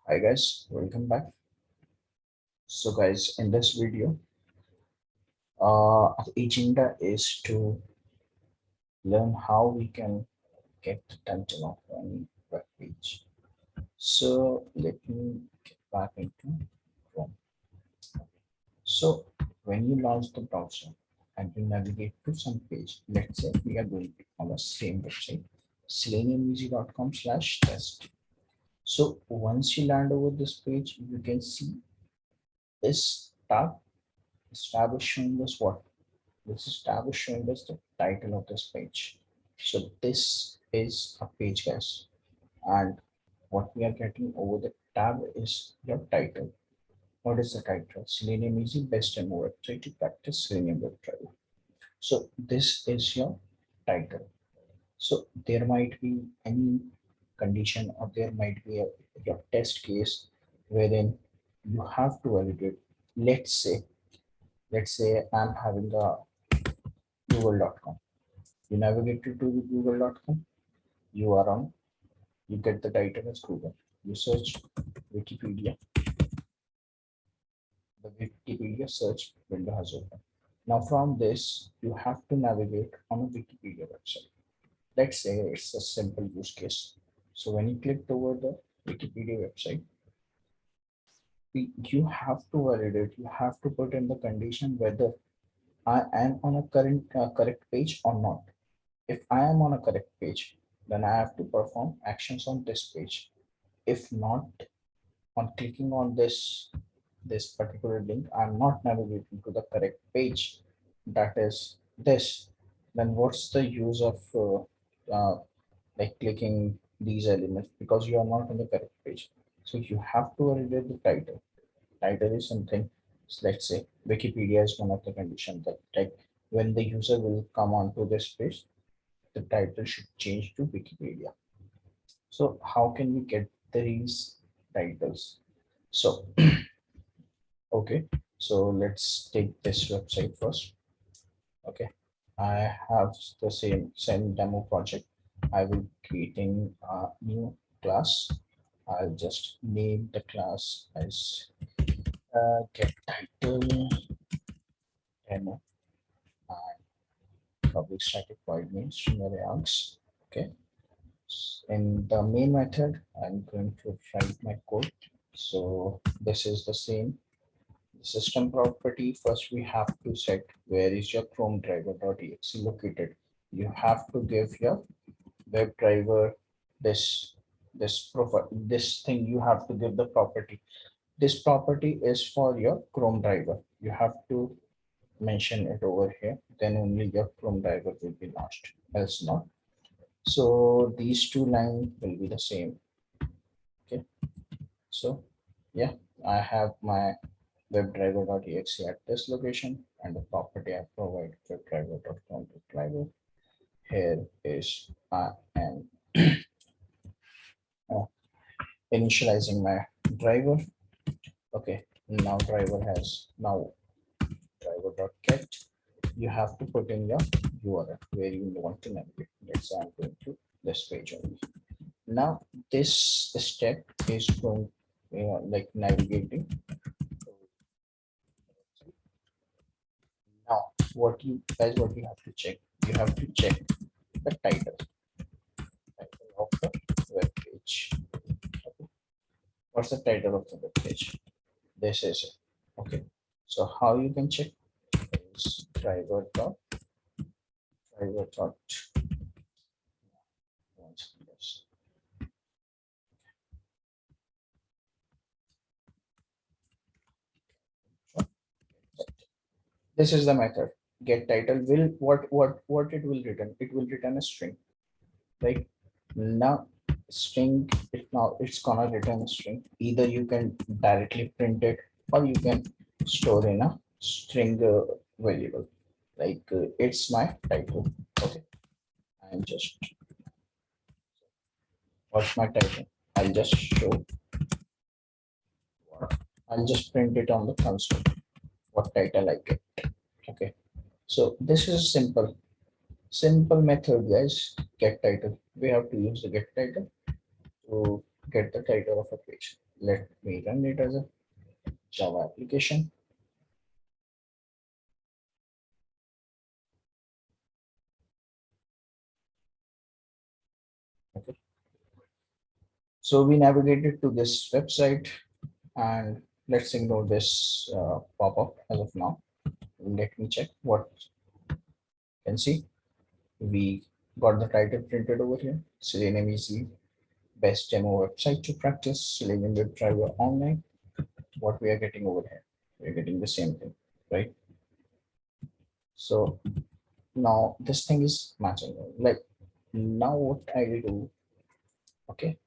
Hi guys, welcome back. So guys, in this video, the agenda is to learn how we can get the title of any web page. So let me get back into Chrome. So when you launch the browser and you navigate to some page, let's say we are going on the same website, seleniumeasy.com/test. So once you land over this page, you can see this tab. This tab is showing us what? This tab is showing us the title of this page. So this is a page, guys, and what we are getting over the tab is your title. What is the title? Selenium Easy Best Demo Website to Practice Selenium Web Driver. So this is your title. So there might be any condition or there might be your test case wherein you have to validate. Let's say, let's say I'm having a google.com. You navigate to google.com, you are on, you get the title as Google. You search Wikipedia, the Wikipedia search window has opened. Now from this, you have to navigate on a Wikipedia website. Let's say it's a simple use case. So when you click over the Wikipedia website, you have to validate, you have to put in the condition whether I am on a correct page or not. If I am on a correct page, then I have to perform actions on this page. If not, on clicking on this particular link, I'm not navigating to the correct page. That is this. Then what's the use of like clicking these elements because you are not on the correct page. So you have to validate the title. Title is something. Let's say Wikipedia is one of the conditions that like when the user will come onto this page, the title should change to Wikipedia. So how can we get these titles? So, okay, so let's take this website first. Okay, I have the same demo project. I will creating a new class. I'll just name the class as get title demo and public static void main string array args. Okay, in the main method, I'm going to write my code. So this is the same system property. First, we have to set where is your Chrome driver.exe located. You have to give your web driver this profile, this thing you have to give the property. This property is for your Chrome driver. You have to mention it over here. Then only your Chrome driver will be launched, else not. So these two lines will be the same. Okay. So yeah, I have my webdriver.exe at this location and the property I provide webdriver.com.driver. Here is I am uh, initializing my driver. Okay, now driver has now driver.get. You have to put in your URL where you want to navigate. Let's say I'm going to this page only. Now this step is going like navigating. Now what you have to check? You have to check the title of the web page. Okay. What's the title of the web page? This is it. Okay. So how you can check is driver dot this is the method. Get title will what it will return? It will return a string. Right now string it's gonna return a string. Either you can directly print it or you can store in a string variable like it's my title. Okay, I'm just what's my title? I'll just show I'll just print it on the console what title I get. Okay, so this is simple method, guys. Get title. We have to use the get title to get the title of a page. Let me run it as a Java application. Okay. So we navigated to this website, and let's ignore this pop-up as of now. Let me check what you can see. We got the title printed over here. Selenium is the best demo website to practice Selenium WebDriver online. What we are getting over here, we're getting the same thing, right? So now this thing is matching. Like now what I will do, okay,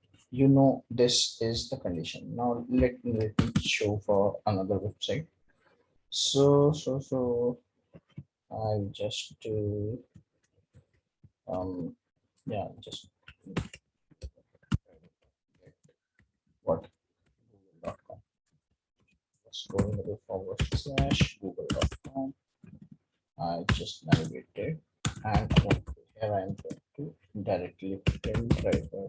this is the condition. Now let me show for another website. So I'll just do yeah, just what google.com. Let's go into the forward slash google.com. I just navigated, and here I am going to directly print driver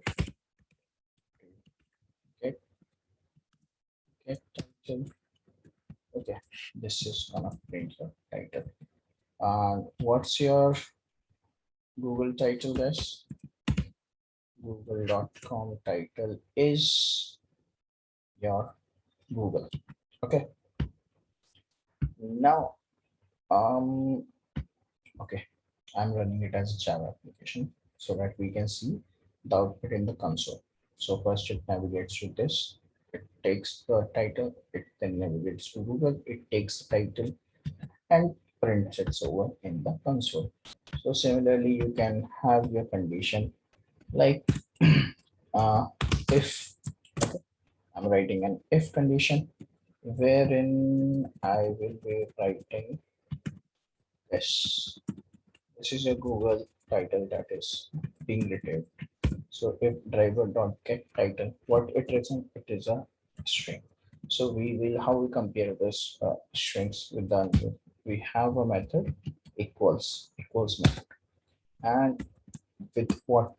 get get title. Okay, this is gonna print the title. And what's your Google title, guys? Google.com title is your Google. Okay, now okay, I'm running it as a Java application so that we can see the output in the console. So first it navigates to this, it takes the title, it then navigates to Google, it takes the title and prints it over in the console. So similarly, you can have your condition like uh, if I'm writing an if condition wherein I will be writing this. This is a Google title that is being retrieved. So if driver dot get title, what it is, it is a string. So we will how we compare this strings with the answer. We have a method equals method, and with what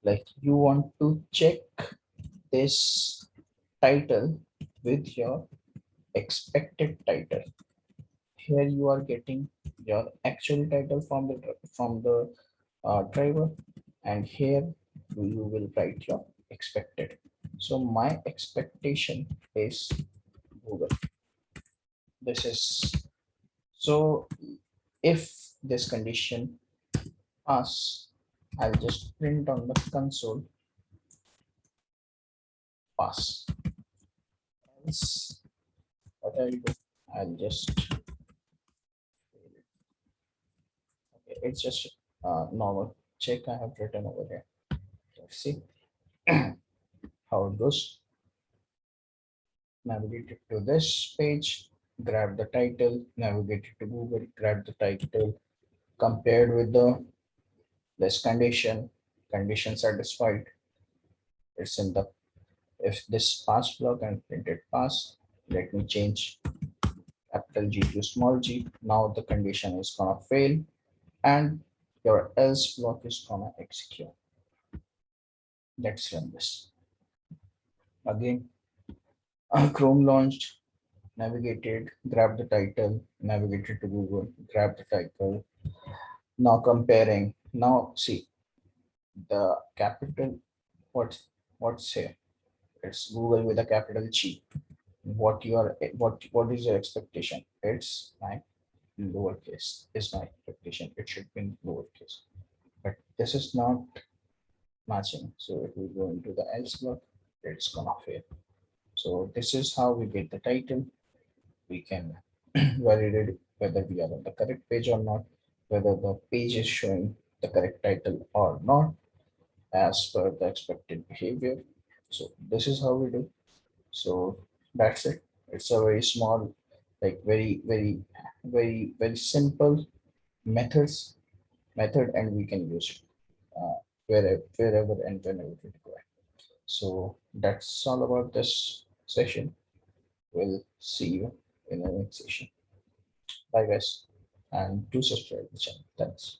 like you want to check this title with your expected title. Here you are getting your actual title from the driver, and here you will write your expected. So my expectation is Google. This is so if this condition pass, I'll just print on the console pass. Else, what I'll do, I'll just okay, it's just normal check I have written over here. Let's see how it goes. Navigate it to this page, grab the title, navigate it to Google, grab the title, compared with the this condition satisfied. It's in the if this pass block and printed pass. Let me change capital G to small g. Now the condition is gonna fail and your else block is gonna execute. Let's run this again. Chrome launched, navigated, grab the title, navigated to Google, grab the title. Now comparing. Now see the capital. What's here? It's Google with a capital G. What is your expectation? It's my lowercase. Is my expectation. It should be in lowercase. But this is not matching. So if we go into the else block, it's gonna fail. So this is how we get the title. We can validate whether we are on the correct page or not, whether the page is showing the correct title or not as per the expected behavior. So this is how we do. So that's it. It's a very small, like very simple methods method, and we can use it wherever and whenever we require. So that's all about this session. We'll see you in the next session. Bye guys, and do subscribe to the channel. Thanks.